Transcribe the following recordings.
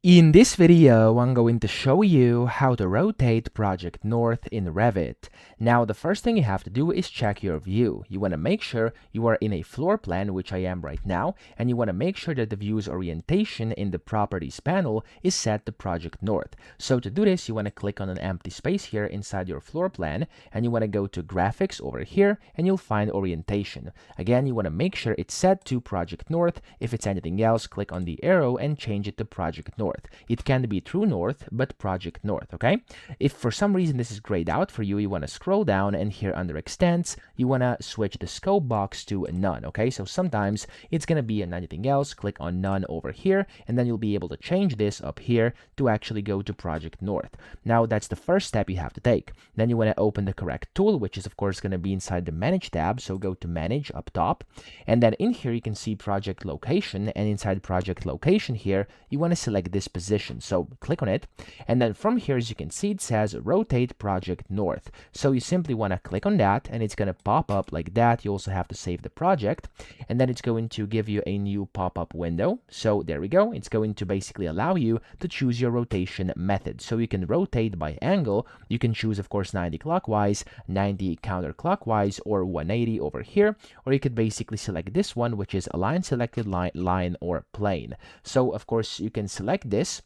In this video, I'm going to show you how to rotate Project North in Revit. Now, the first thing you have to do is check your view. You want to make sure you are in a floor plan, which I am right now, and you want to make sure that the view's orientation in the Properties panel is set to Project North. So to do this, you want to click on an empty space here inside your floor plan, and you want to go to Graphics over here, and you'll find Orientation. Again, you want to make sure it's set to Project North. If it's anything else, click on the arrow and change it to Project North. It can be True North, but Project North, okay? If for some reason this is grayed out for you, you want to scroll down, and here under Extents, you want to switch the scope box to None, okay? So sometimes it's going to be on anything else. Click on None over here, and then you'll be able to change this up here to actually go to Project North. Now, that's the first step you have to take. Then you want to open the correct tool, which is, of course, going to be inside the Manage tab. So go to Manage up top, and then in here, you can see Project Location, and inside Project Location here, you want to select this position. So click on it, and then from here, as you can see, it says Rotate Project North. So you simply want to click on that, and it's going to pop up like that. You also have to save the project, and then it's going to give you a new pop-up window. So there we go. It's going to basically allow you to choose your rotation method. So you can rotate by angle. You can choose, of course, 90 clockwise, 90 counterclockwise, or 180 over here, or you could basically select this one, which is Align Selected Line or Plane. So of course, you can select this.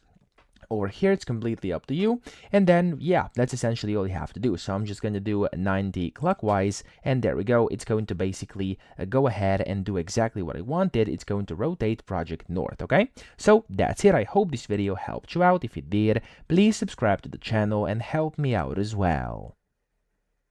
Over here, it's completely up to you. And then, yeah, that's essentially all you have to do. So I'm just going to do 90 clockwise, and there we go. It's going to basically go ahead and do exactly what I wanted. It's going to rotate Project North, okay? So that's it. I hope this video helped you out. If it did, please subscribe to the channel and help me out as well.